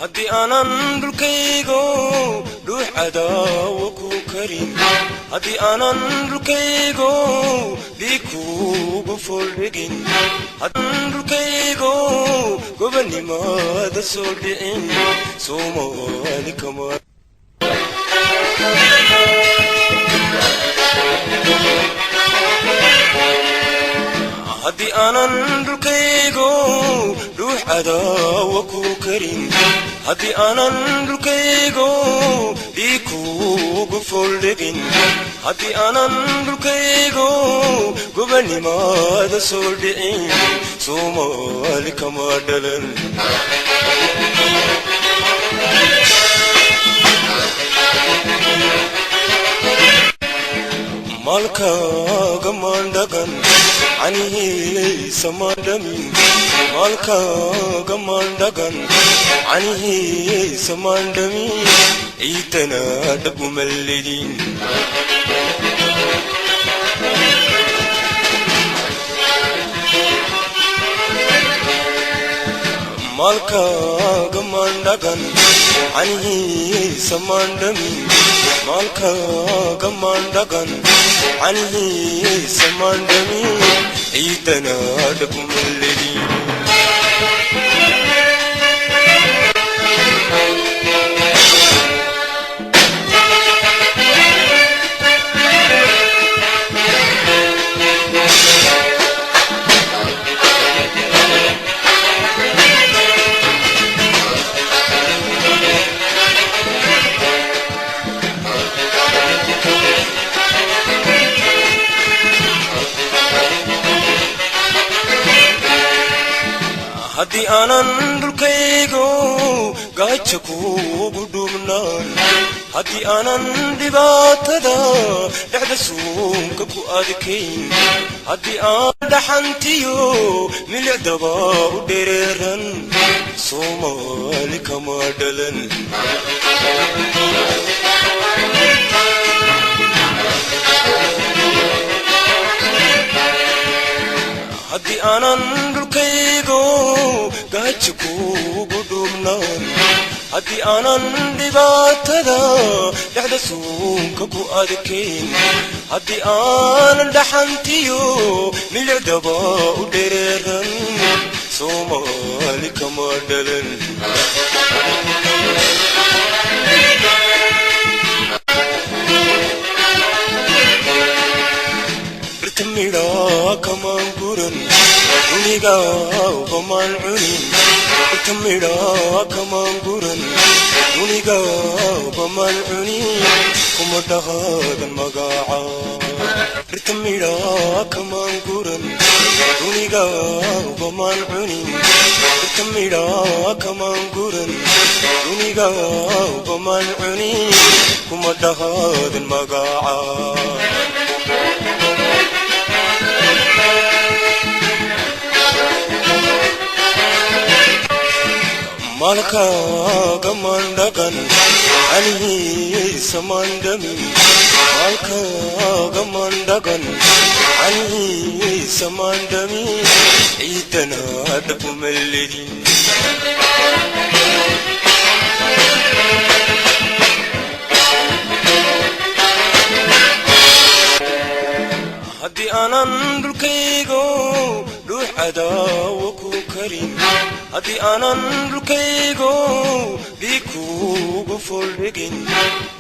هدي أنا ندلكيغو روح عداوكو كريم هدي أنا ندلكيغو ليكو بفولدين هدي ندلكيغو قبني ما دسولدين سومالي كمان هدي أنا ندلكيغو روح عداوكو كريم هدي أنا ندلكيغو ليكو بفولدين هدي أنا ندلكيغو قبني ما دسولدين سومالي كما دلن مالكا غمان دغن عني سمادمي مالكا غمان دغن عني سمادمي ايتنا دب ملدين مالكا غمان دغن عني سمادمي مالكا غمان دغن عني سمادمي ايتنا دب ملدين هدي أنا ندلكيغو قايتشكو بدومنان هدي أنا ندباتدا دحدسونككو أدكين هدي أنا دحنتيو ملع دبا ودريرن سومالي كما دلن هدي أنا ندلكيغو قايتشكو بدومنان هدي أنا ندباتدا دحدسونككو أدكين هدي أنا دحنتيو ملع دبا ودريرن سومالي كما دلن برتميدا كمان قرن ونيغا وبمان عنين برتميدا كمان قرن ونيغا وبمان عنين كما دغاد المقاعة برتميدا كمان قرن ونيغا وبمان عنين برتميدا كمان قرن ونيغا وبمان عنين كما دغاد المقاعة مالكا غمان دغن عني سمادمي مالكا غمان دغن عني سمادمي ايتنا دب ملدين هدي أنا ندلكيغو روح عداوكو كريم هدي أنا ندلكيغو ليكو بفولدين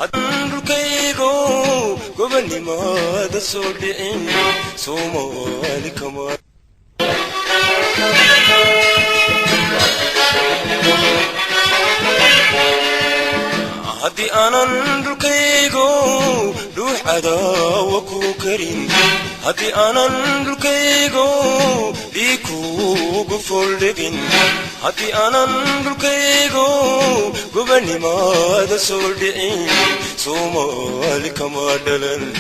هدي ندلكيغو قبني ما دسولدين سومالي كما هدي أنا ندلكيغو روح عداوكو كريم هدي أنا ندلكيغو ليكو بفولدين هدي أنا ندلكيغو قبني ما دسولدين سومالي كما دلن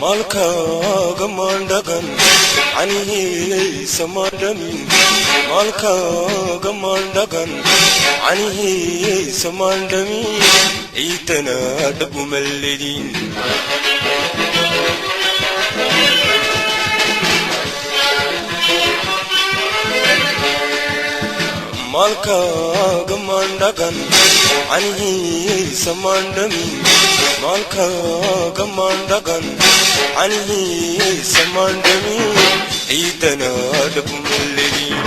مالكا غمان دغن عني سمادمي مالكا غمان دغن عني سمادمي ايتنا دب ملدين maalkaaga maandhagan canihii samaandhamin maalkaaga maandhagan canihii samaandhamin ciidana dhabmalelin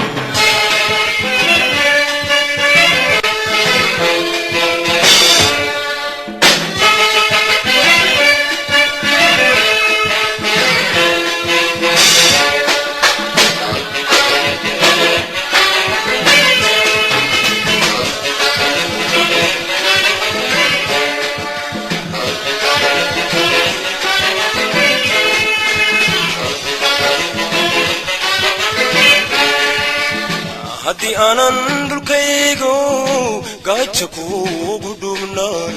haddii aanan dhulkaygo gaaja kuugu dhuumnaan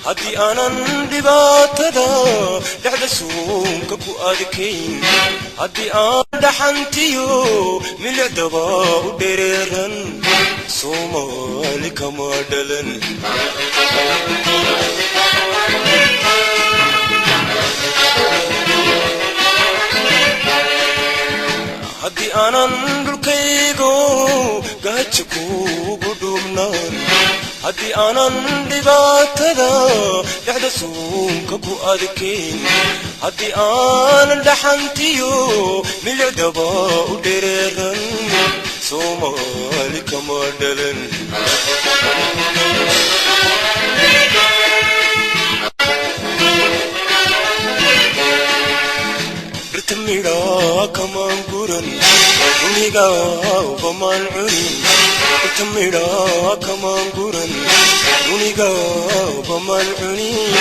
haddii aanan dhibaatada dhexda suunka ku adkayn haddii aan dhaxantiyo milicdaba u dhereeran Soomaali kama dhalan haddii aanan dhulkaygo gaaja kuugu dhuumnaan haddii aanan dhibaatada dhexda suunka ku adkayn haddii aanan dhaxantiyo milicdaba u dhereeran Soomaali kama dhalan Tamira kaman guran duniga baman urin Tamira kaman guran duniga baman urin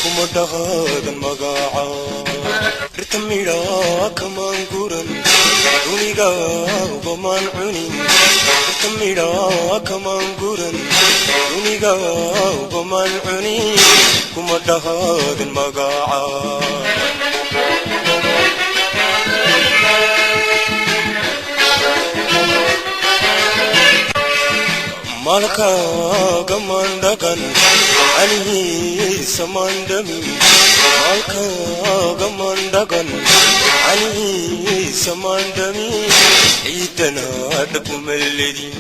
kuma dahadan magaca Tamira kaman guran duniga baman urin Tamira kaman guran duniga baman urin kuma dahadan magaca maalkaaga maandhagan canihii samaandhamin maalkaaga maandhagan canihii samaandhamin ciidana dhabmalelin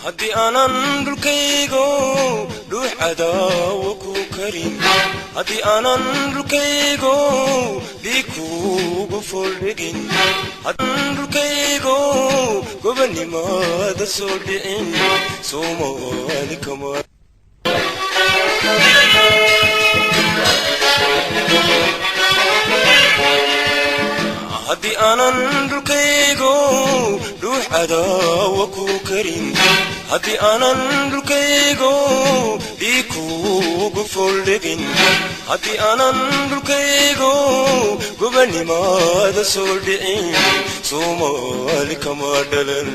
haddii aanan dhulkaygo dhuux cadaawa ku karin haddii aanan dhulkaygo dhiig kuugu fooldhigin haddaan dhulkaygo gobonnimada soo dhicin Soomaali kama haddii aanan dhulkaygo dhuux cadaawa ku karin haddii aanan dhulkaygo dhiig kuugu fooldhigin haddii aanan dhulkaygo gobonnimada soo dhicin Soomaali kama dhalan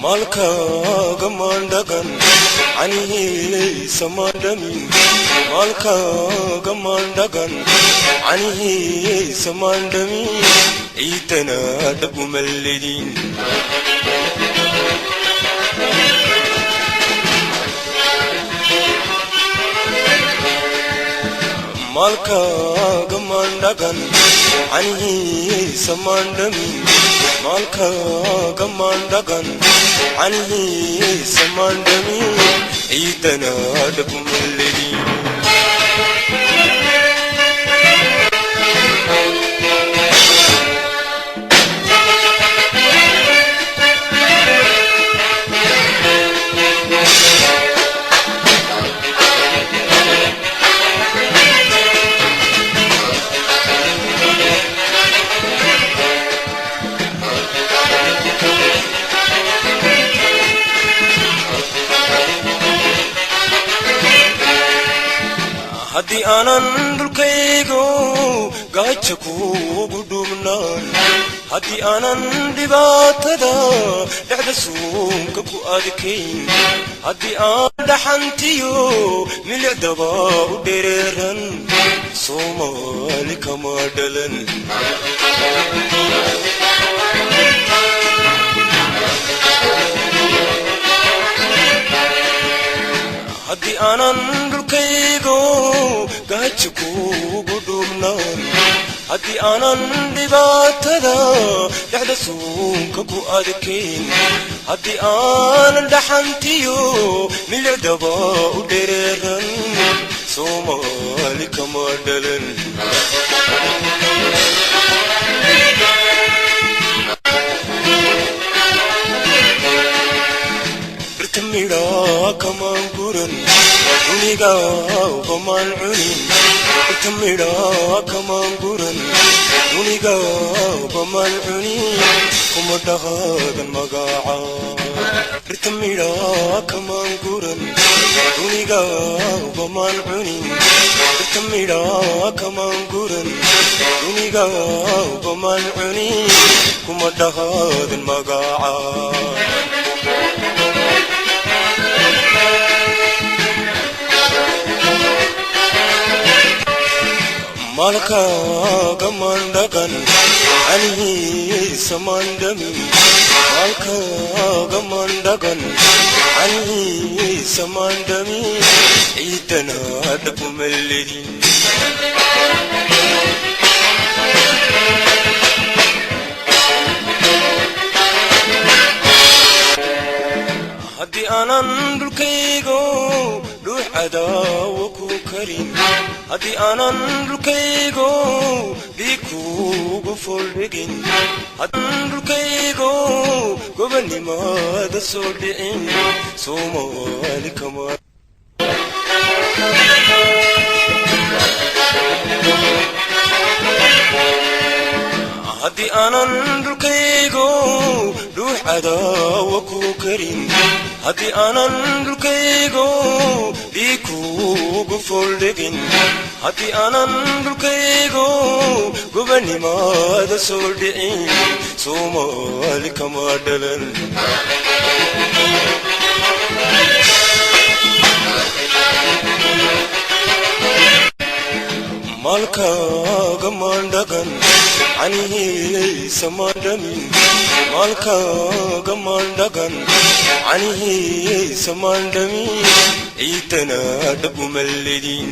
maalkaaga maandhagan canihii samaandhamin maalkaaga maandhagan canihii samaandhamin ciidana dhabmalelin maalkaaga maandhagan canihii samaandhamin maalkaaga maandhagan canihii samaandhamin ciidana dhabmalelin haddii aanan dhulkaygo gaaja kuugu dhuumnaan haddii aanan dhibaatada dhexda suunka ku adkayn haddii aan dhaxantiyo milicdaba u dhereeran Soomaali kama dhalan haddii aanan dhulkaygo gaajo kuugu dhuubnaan haddii aanan dhibaatada dhexda suunka ku adkayn haddii aanan dhaxantiyo milicdaba u dhereeran Soomaali kama dhalan birtamidha kamaan guran duniga ubamaan cunin birtamidha kamaan guran duniga ubamaan cunin kuma dhaqaadan magaca birtamidha kamaan guran duniga ubamaan cunin birtamidha kamaan guran duniga ubamaan cunin kuma dhaqaadan magaca malka gamandagan ani samandami malka gamandagan ani samandami idana dabumelli haddii aanan dhulkaygo dhuux cadaawo ku karin haddii aanan dhulkaygo dhiig kuugu foldhigin haddaan dhulkaygo gobonnimada soo dhicin Soomaali kama haddii aanan dhulkaygo dhuux cadaawo ku karin haddii aanan dhulkaygo dhiig kuugu foldhigin haddii aanan dhulkaygo gobonnimada soo dhicin Soomaali kama dhalan malka gamandagan ani samandamin malka gamandagan ani samandamin itana dabumalledin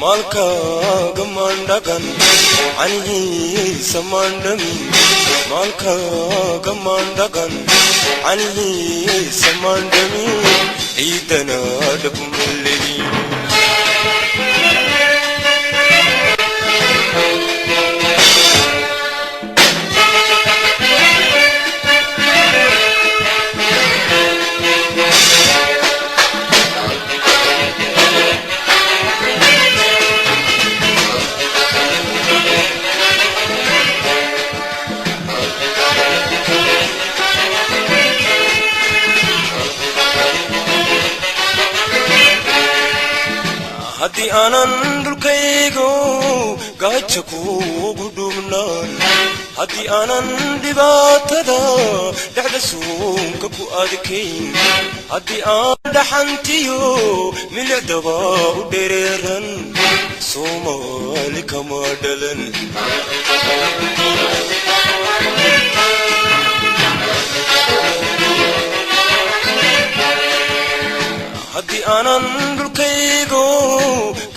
malka gamandagan ani samandamin malka gamandagan ani samandamin idana dabumalledin haddii aanan dhulkaygo gaajo kuugu dhuubnaan haddii aanan dhibaatada dhexda suunka ku adkayn haddii aan dhaxantiyo milicdaba u dhereeran Soomaali kama dhalan haddii aanan dhulkaygo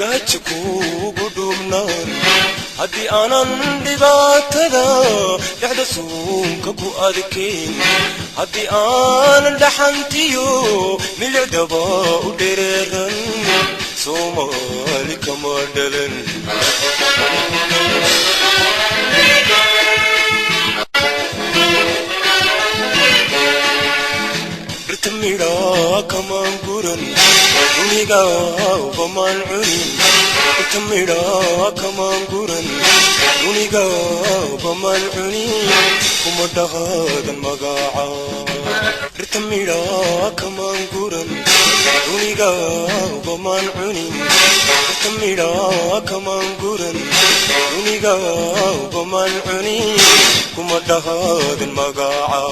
gaajo kuugu dhuubnaan haddii aanan dhibaatada dhexda suunka ku adkayn haddii aanan dhaxantiyo milicdaba u dhereeran Soomaali kama dhalan birtamidha kamaan guran duniga ubamaan cunin birtamidha kamaan guran duniga ubamaan cunin kuma dhaqaadan magaca birtamidha kamaan guran duniga ubamaan cunin birtamidha kamaan guran duniga ubamaan cunin kuma dhaqaadan magaca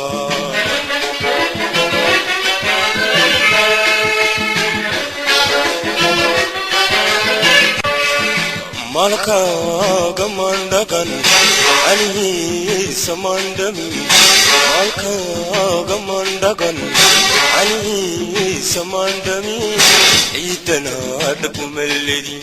malka gamandagan ani samandami malka gamandagan ani samandami idana adkumelledi